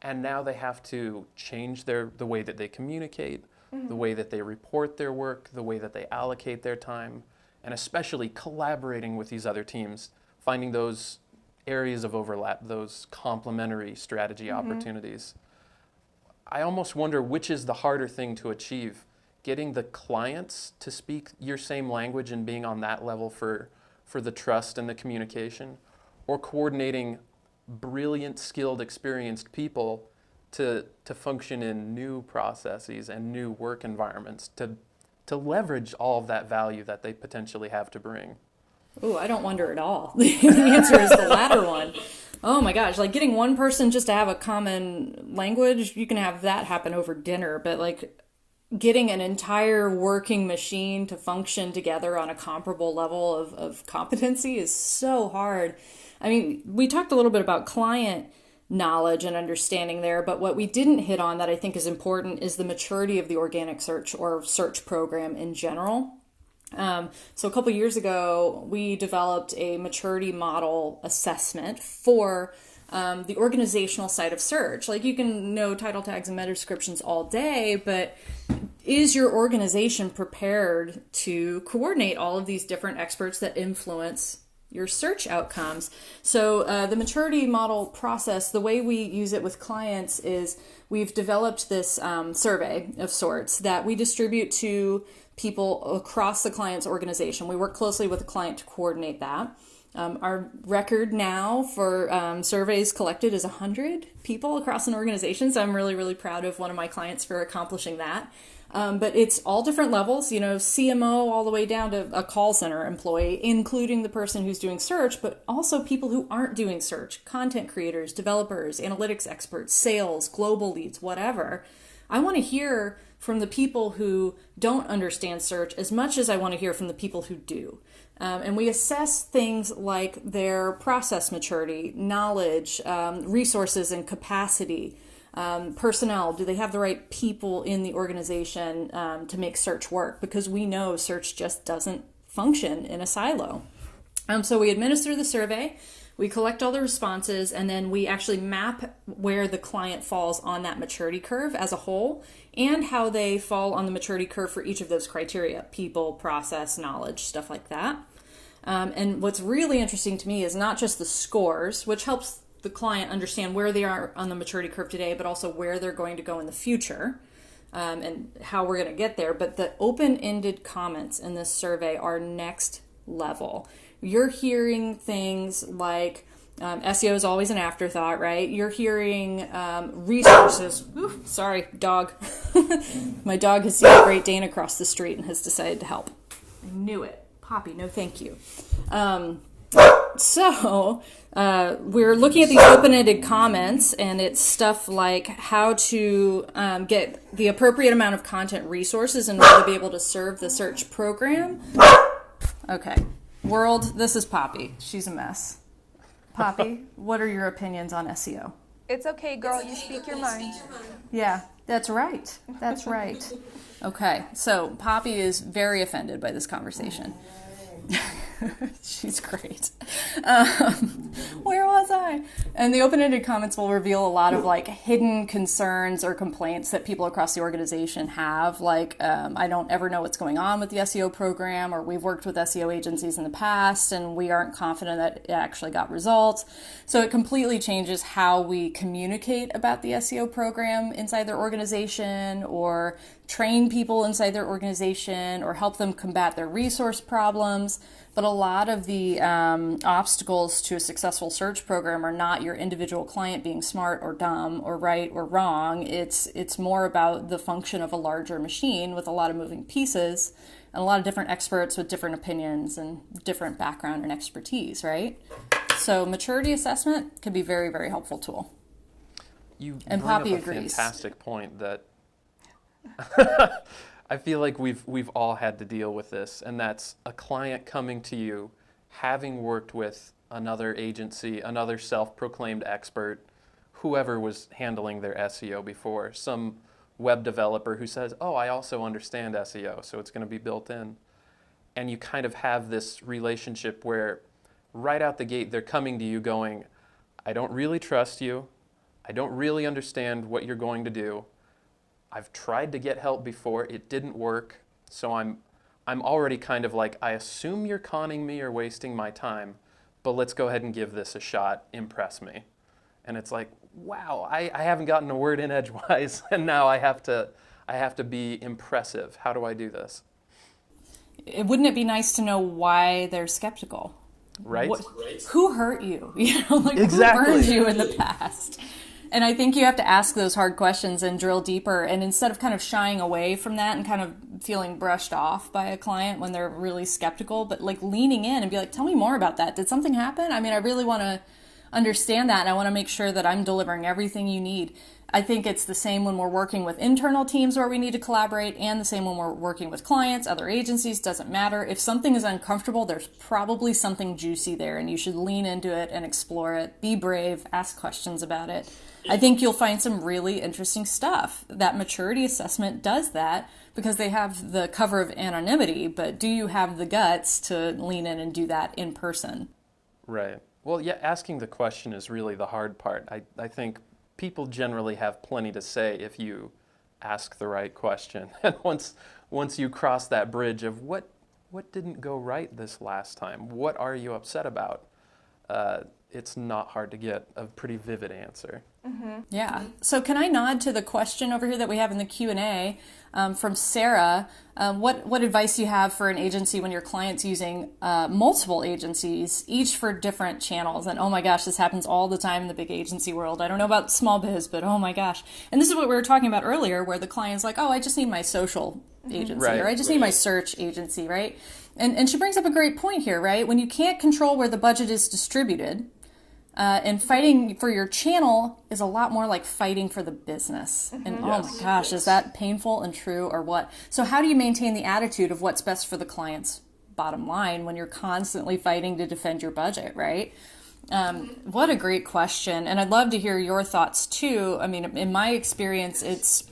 and now they have to change the way that they communicate, the way that they report their work, the way that they allocate their time, and especially collaborating with these other teams, finding those areas of overlap, those complementary strategy opportunities. I almost wonder which is the harder thing to achieve, getting the clients to speak your same language and being on that level for the trust and the communication, or coordinating brilliant, skilled, experienced people to function in new processes and new work environments to leverage all of that value that they potentially have to bring. Ooh, I don't wonder at all. The answer is the latter one. Oh my gosh, like getting one person just to have a common language, you can have that happen over dinner, but like getting an entire working machine to function together on a comparable level of competency is so hard. I mean, we talked a little bit about client knowledge and understanding there, but what we didn't hit on that I think is important is the maturity of the organic search or search program in general. So a couple years ago, we developed a maturity model assessment for the organizational side of search. Like you can know title tags and meta descriptions all day, but is your organization prepared to coordinate all of these different experts that influence your search outcomes? So the maturity model process, the way we use it with clients is we've developed this survey of sorts that we distribute to people across the client's organization. We work closely with the client to coordinate that. Our record now for surveys collected is 100 people across an organization. So I'm really, really proud of one of my clients for accomplishing that. But it's all different levels, you know, CMO all the way down to a call center employee, including the person who's doing search, but also people who aren't doing search, content creators, developers, analytics experts, sales, global leads, whatever. I want to hear from the people who don't understand search as much as I want to hear from the people who do. And we assess things like their process maturity, knowledge, resources and capacity, personnel. Do they have the right people in the organization to make search work? Because we know search just doesn't function in a silo. So we administer the survey, we collect all the responses, and then we actually map where the client falls on that maturity curve as a whole and how they fall on the maturity curve for each of those criteria: people, process, knowledge, stuff like that. And what's really interesting to me is not just the scores, which helps the client understand where they are on the maturity curve today, but also where they're going to go in the future and how we're going to get there. But the open-ended comments in this survey are next level. You're hearing things like SEO is always an afterthought, right? You're hearing resources. Ooh, sorry, dog. My dog has seen a Great Dane across the street and has decided to help. I knew it. Poppy, no thank you. So we're looking at these open-ended comments, and it's stuff like how to get the appropriate amount of content resources in order to be able to serve the search program. Okay. World, this is Poppy. She's a mess. Poppy, what are your opinions on SEO? It's okay, girl. You speak your mind. Yeah, that's right. That's right. Okay, so Poppy is very offended by this conversation. She's great. Where was I? And the open-ended comments will reveal a lot of like hidden concerns or complaints that people across the organization have. Like, I don't ever know what's going on with the SEO program, or we've worked with SEO agencies in the past and we aren't confident that it actually got results. So it completely changes how we communicate about the SEO program inside their organization, or train people inside their organization, or help them combat their resource problems. But a lot of the obstacles to a successful search program are not your individual client being smart or dumb or right or wrong. It's more about the function of a larger machine with a lot of moving pieces and a lot of different experts with different opinions and different background and expertise, right? So maturity assessment can be a very, very helpful tool. You and bring Poppy up a agrees. Fantastic point that I feel like we've all had to deal with this, and that's a client coming to you, having worked with another agency, another self-proclaimed expert, whoever was handling their SEO before, some web developer who says, oh, I also understand SEO, so it's going to be built in. And you kind of have this relationship where right out the gate they're coming to you going, I don't really trust you, I don't really understand what you're going to do. I've tried to get help before, it didn't work, so I'm already kind of like, I assume you're conning me or wasting my time, but let's go ahead and give this a shot, impress me. And it's like, wow, I haven't gotten a word in edgewise, and now I have to be impressive. How do I do this? Wouldn't it be nice to know why they're skeptical? Right? Who hurt you? Like Exactly. who burned you in the past? And I think you have to ask those hard questions and drill deeper. And instead of kind of shying away from that and kind of feeling brushed off by a client when they're really skeptical, but like leaning in and be like, tell me more about that. Did something happen? I mean, I really want to understand that, and I want to make sure that I'm delivering everything you need. I think it's the same when we're working with internal teams where we need to collaborate, and the same when we're working with clients, other agencies, doesn't matter. If something is uncomfortable, there's probably something juicy there, and you should lean into it and explore it. Be brave, ask questions about it. I think you'll find some really interesting stuff. That maturity assessment does that because they have the cover of anonymity, but do you have the guts to lean in and do that in person? Right. Well, yeah, asking the question is really the hard part. I think people generally have plenty to say if you ask the right question. And once you cross that bridge of what didn't go right this last time, what are you upset about, it's not hard to get a pretty vivid answer. Mm-hmm. Yeah. So can I nod to the question over here that we have in the Q&A from Sarah? What advice do you have for an agency when your client's using multiple agencies, each for different channels? And oh my gosh, this happens all the time in the big agency world. I don't know about small biz, but oh my gosh. And this is what we were talking about earlier, where the client's like, oh, I just need my social agency, or I just need my search agency, right? And she brings up a great point here, right? When you can't control where the budget is distributed, and fighting for your channel is a lot more like fighting for the business. And oh my gosh, is that painful and true or what? So how do you maintain the attitude of what's best for the client's bottom line when you're constantly fighting to defend your budget, right? What a great question. And I'd love to hear your thoughts too. I mean, in my experience, it's,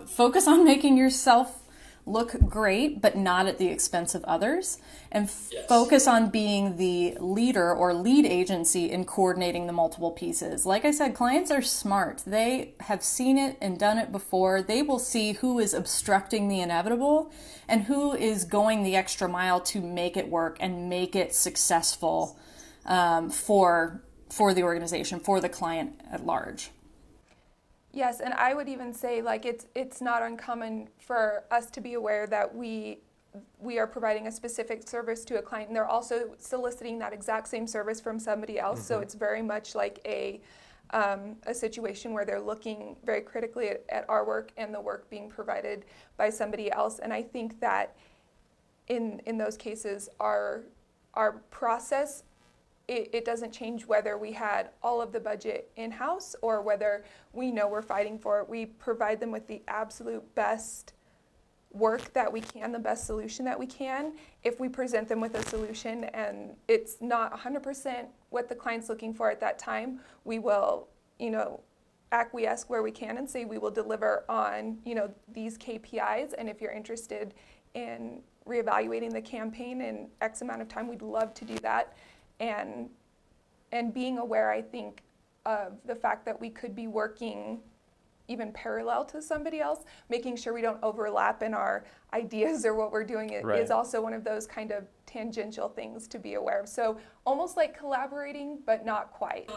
focus on making yourself look great, but not at the expense of others, and focus on being the leader or lead agency in coordinating the multiple pieces. Like I said, clients are smart. They have seen it and done it before. They will see who is obstructing the inevitable and who is going the extra mile to make it work and make it successful for the organization, for the client at large. Yes, and I would even say it's not uncommon for us to be aware that we are providing a specific service to a client, and they're also soliciting that exact same service from somebody else. Mm-hmm. So it's very much like a situation where they're looking very critically at our work and the work being provided by somebody else. And I think that in those cases, our process, it doesn't change whether we had all of the budget in-house or whether we know we're fighting for it. We provide them with the absolute best work that we can, the best solution that we can. If we present them with a solution and it's not 100% what the client's looking for at that time, we will, acquiesce where we can and say we will deliver on, these KPIs. And if you're interested in reevaluating the campaign in X amount of time, we'd love to do that. And being aware, I think, of the fact that we could be working even parallel to somebody else, making sure we don't overlap in our ideas or what we're doing is also one of those kind of tangential things to be aware of. So almost like collaborating, but not quite.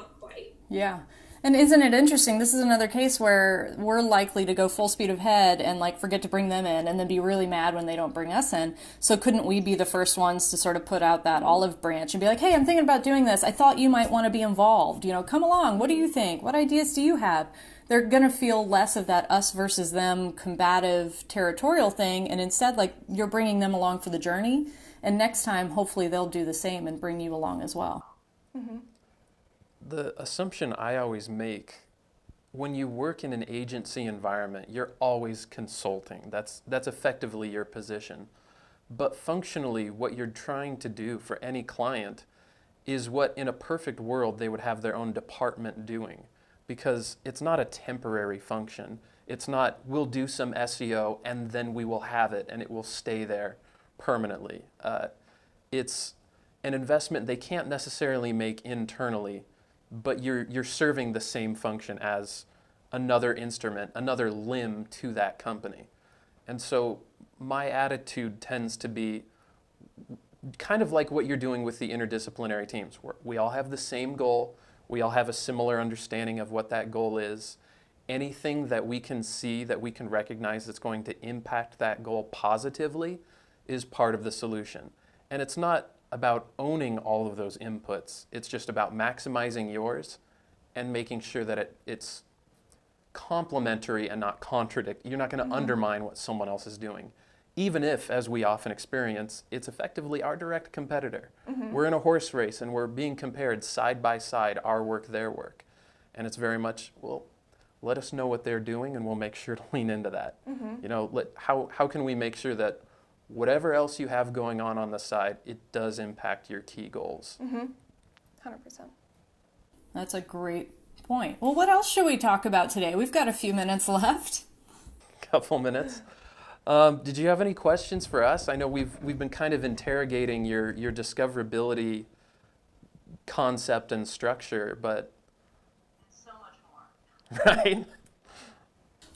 Yeah. And isn't it interesting? This is another case where we're likely to go full speed ahead and forget to bring them in and then be really mad when they don't bring us in. So couldn't we be the first ones to sort of put out that olive branch and be like, hey, I'm thinking about doing this. I thought you might want to be involved. Come along. What do you think? What ideas do you have? They're going to feel less of that us versus them combative territorial thing. And instead, you're bringing them along for the journey. And next time, hopefully they'll do the same and bring you along as well. Mm-hmm. The assumption I always make, when you work in an agency environment, you're always consulting. That's effectively your position. But functionally, what you're trying to do for any client is what, in a perfect world, they would have their own department doing. Because it's not a temporary function. It's not, we'll do some SEO and then we will have it and it will stay there permanently. It's an investment they can't necessarily make internally, but you're serving the same function as another instrument, another limb to that company. And so my attitude tends to be kind of like what you're doing with the interdisciplinary teams. We all have the same goal. We all have a similar understanding of what that goal is. Anything that we can see, that we can recognize that's going to impact that goal positively is part of the solution. And it's not about owning all of those inputs. It's just about maximizing yours and making sure that it's complementary and not contradict. You're not going to undermine what someone else is doing. Even if, as we often experience, it's effectively our direct competitor. We're in a horse race and we're being compared side by side, our work, their work. And it's very much, well, let us know what they're doing and we'll make sure to lean into that. You know, how can we make sure that whatever else you have going on the side, it does impact your key goals? 100%. That's a great point. Well, what else should we talk about today? We've got a few minutes left. Couple minutes. Did you have any questions for us? I know we've been kind of interrogating your discoverability concept and structure, but so much more. right?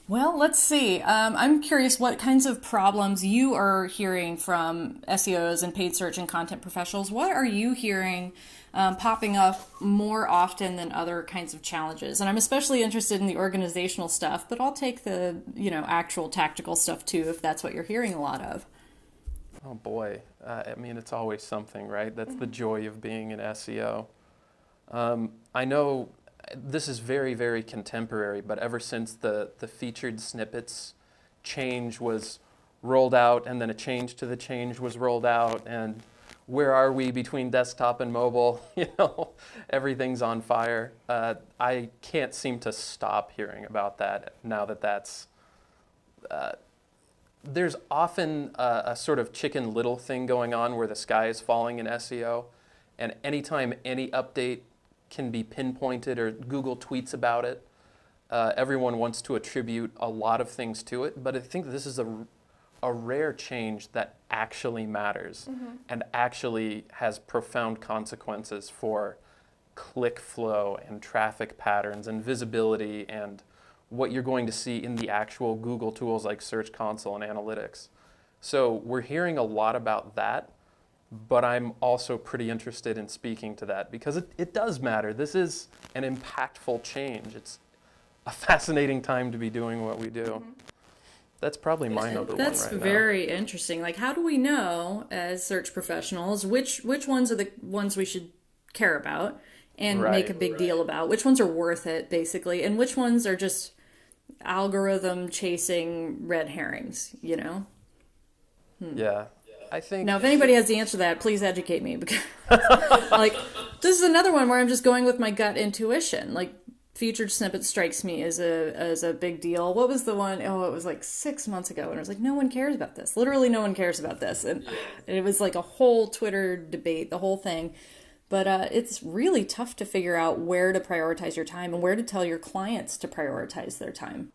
Well, let's see. I'm curious what kinds of problems you are hearing from SEOs and paid search and content professionals. What are you hearing popping up more often than other kinds of challenges? And I'm especially interested in the organizational stuff, but I'll take the, actual tactical stuff too, if that's what you're hearing a lot of. Oh boy. I mean, it's always something, right? That's the joy of being an SEO. I know this is very, very contemporary, but ever since the featured snippets change was rolled out, and then a change to the change was rolled out, and where are we between desktop and mobile? Everything's on fire. I can't seem to stop hearing about that now that's there's often a sort of Chicken Little thing going on where the sky is falling in SEO, and anytime any update can be pinpointed or Google tweets about it, everyone wants to attribute a lot of things to it, but I think this is a rare change that actually matters and actually has profound consequences for click flow and traffic patterns and visibility and what you're going to see in the actual Google tools like Search Console and Analytics. So we're hearing a lot about that, but I'm also pretty interested in speaking to that because it does matter. This is an impactful change. It's a fascinating time to be doing what we do. That's probably my number one right now. That's very interesting. Like, how do we know as search professionals which ones are the ones we should care about and make a big deal about? Which ones are worth it, basically, and which ones are just algorithm chasing red herrings, Yeah. I think Now, if anybody has the answer to that, please educate me, because this is another one where I'm just going with my gut intuition. Like, featured snippet strikes me as a big deal. What was the one? Oh, it was like 6 months ago, and I was like, no one cares about this. Literally, no one cares about this, and it was like a whole Twitter debate, the whole thing. But it's really tough to figure out where to prioritize your time and where to tell your clients to prioritize their time.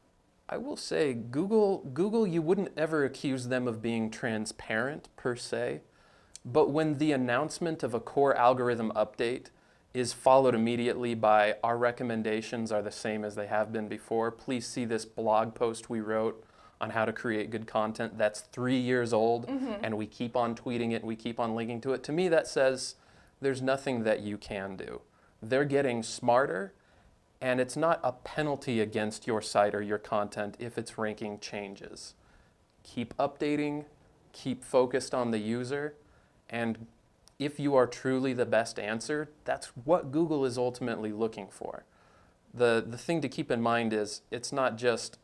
I will say Google, you wouldn't ever accuse them of being transparent per se, but when the announcement of a core algorithm update is followed immediately by our recommendations are the same as they have been before, please see this blog post we wrote on how to create good content that's 3 years old, and we keep on tweeting it, we keep on linking to it. To me, that says there's nothing that you can do. They're getting smarter, and it's not a penalty against your site or your content if its ranking changes. Keep updating, keep focused on the user, and if you are truly the best answer, that's what Google is ultimately looking for. The thing to keep in mind is it's not just,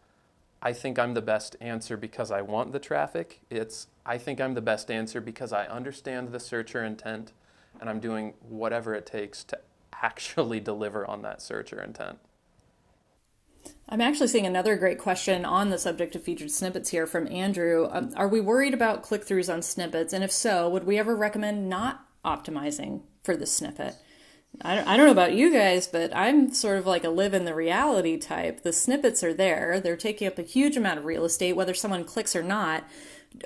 I think I'm the best answer because I want the traffic. It's, I think I'm the best answer because I understand the searcher intent and I'm doing whatever it takes to actually deliver on that searcher intent. I'm actually seeing another great question on the subject of featured snippets here from Andrew. Are we worried about click-throughs on snippets? And if so, would we ever recommend not optimizing for the snippet? I don't know about you guys, but I'm sort of like a live in the reality type. The snippets are there. They're taking up a huge amount of real estate, whether someone clicks or not.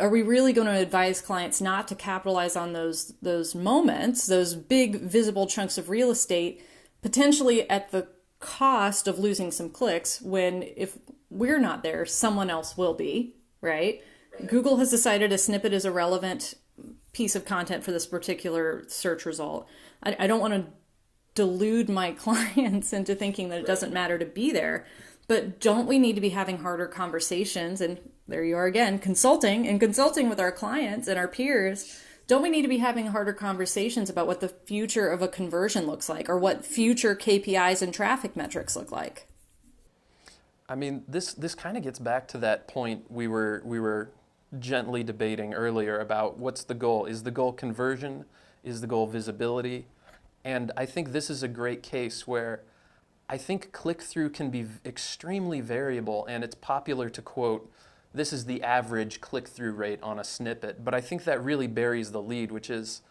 Are we really going to advise clients not to capitalize on those moments, those big visible chunks of real estate, potentially at the cost of losing some clicks, when if we're not there, someone else will be, right? Google has decided a snippet is a relevant piece of content for this particular search result. I don't want to delude my clients into thinking that it doesn't matter to be there, but don't we need to be having harder conversations? And there you are again, consulting with our clients and our peers don't we need to be having harder conversations about what the future of a conversion looks like, or what future KPIs and traffic metrics look like? I mean, this kind of gets back to that point we were gently debating earlier about what's the goal. Is the goal conversion? Is the goal visibility? And I think this is a great case where I think click-through can be extremely variable, and it's popular to quote, this is the average click-through rate on a snippet, but I think that really buries the lead, which is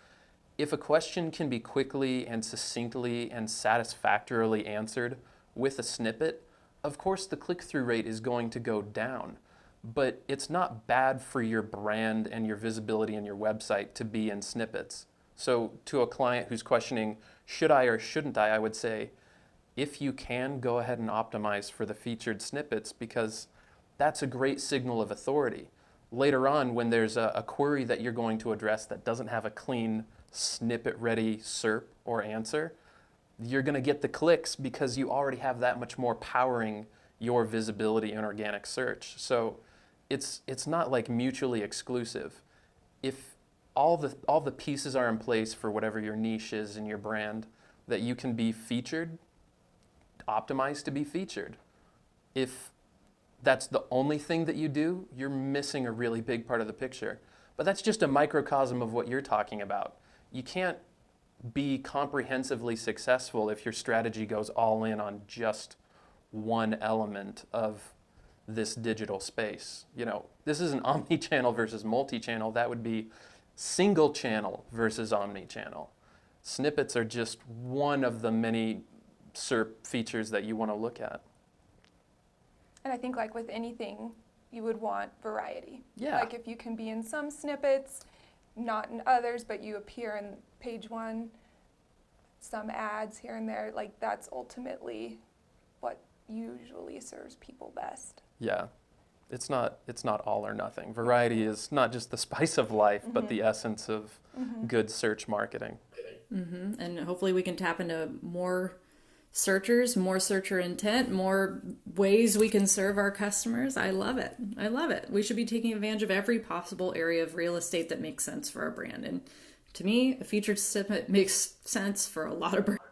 if a question can be quickly and succinctly and satisfactorily answered with a snippet, of course the click-through rate is going to go down, but it's not bad for your brand and your visibility and your website to be in snippets. So to a client who's questioning, should I or shouldn't I would say, if you can, go ahead and optimize for the featured snippets, because that's a great signal of authority. Later on, when there's a query that you're going to address that doesn't have a clean snippet-ready SERP or answer, you're going to get the clicks because you already have that much more powering your visibility in organic search. So it's not like mutually exclusive. If all the pieces are in place for whatever your niche is in your brand, that you can be featured, optimized to be featured. If that's the only thing that you do, you're missing a really big part of the picture. But that's just a microcosm of what you're talking about. You can't be comprehensively successful if your strategy goes all in on just one element of this digital space. You know, this isn't omni-channel versus multi-channel. That would be single channel versus omni-channel. Snippets are just one of the many SERP features that you want to look at. And I think like with anything, you would want variety. Yeah. Like if you can be in some snippets, not in others, but you appear in page one, some ads here and there, like that's ultimately what usually serves people best. Yeah. It's not all or nothing. Variety is not just the spice of life, but the essence of good search marketing. And hopefully we can tap into more searchers, more searcher intent, more ways we can serve our customers. I love it. I love it. We should be taking advantage of every possible area of real estate that makes sense for our brand. And to me, a featured snippet makes sense for a lot of brands.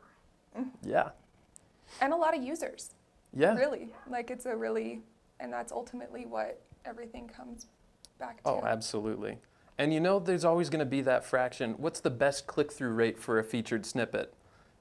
Yeah. And a lot of users. Yeah. Really. Like it's a really, and that's ultimately what everything comes back to. Oh, absolutely. And you know, there's always going to be that fraction. What's the best click-through rate for a featured snippet?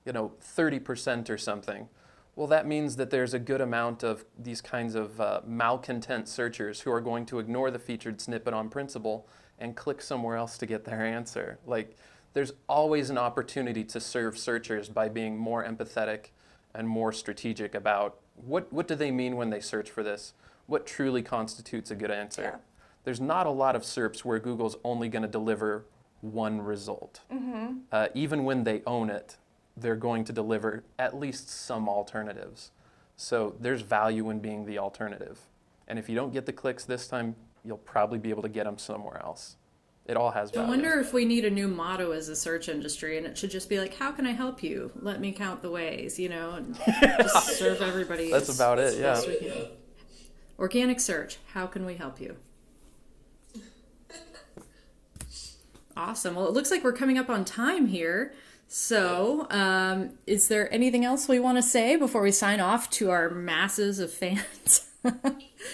You know, 30% or something. Well, that means that there's a good amount of these kinds of malcontent searchers who are going to ignore the featured snippet on principle and click somewhere else to get their answer. Like, there's always an opportunity to serve searchers by being more empathetic and more strategic about what do they mean when they search for this? What truly constitutes a good answer? Yeah. There's not a lot of SERPs where Google's only going to deliver one result. Even when they own it, they're going to deliver at least some alternatives. So there's value in being the alternative. And if you don't get the clicks this time, you'll probably be able to get them somewhere else. It all has value. I wonder if we need a new motto as a search industry, and it should just be like, how can I help you? Let me count the ways, you know, and just serve everybody. That's about it, yeah. Organic search, how can we help you? Awesome. Well, it looks like we're coming up on time here. So, is there anything else we want to say before we sign off to our masses of fans?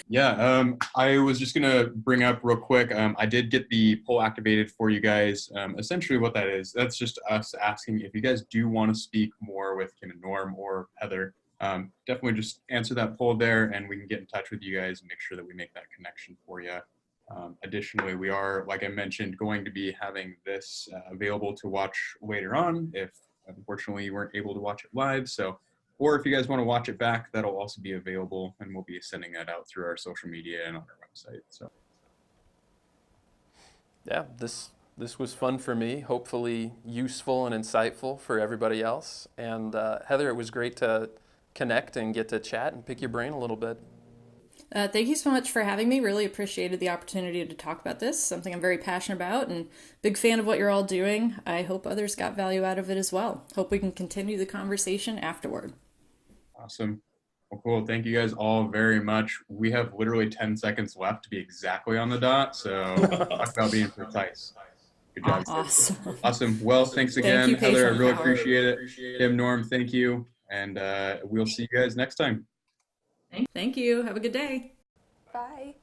Yeah, I was just going to bring up real quick, I did get the poll activated for you guys. Essentially what that is, that's just us asking if you guys do want to speak more with Kim and Norm or Heather. Definitely just answer that poll there and we can get in touch with you guys and make sure that we make that connection for you. Additionally, we are, like I mentioned, going to be having this available to watch later on if unfortunately you weren't able to watch it live. So, or if you guys want to watch it back, that'll also be available and we'll be sending that out through our social media and on our website. So, yeah, this was fun for me, hopefully useful and insightful for everybody else. And Heather, it was great to connect and get to chat and pick your brain a little bit. Thank you so much for having me. Really appreciated the opportunity to talk about this, something I'm very passionate about and big fan of what you're all doing. I hope others got value out of it as well. Hope we can continue the conversation afterward. awesome. Well, cool. Thank you guys all very much. We have literally 10 seconds left to be exactly on the dot. So talk about being precise. Good job. Awesome. Awesome. Well, thanks again, you, Heather. I Page really One appreciate it. Tim, Norm, thank you. And we'll see you guys next time. Thank you. Have a good day. Bye.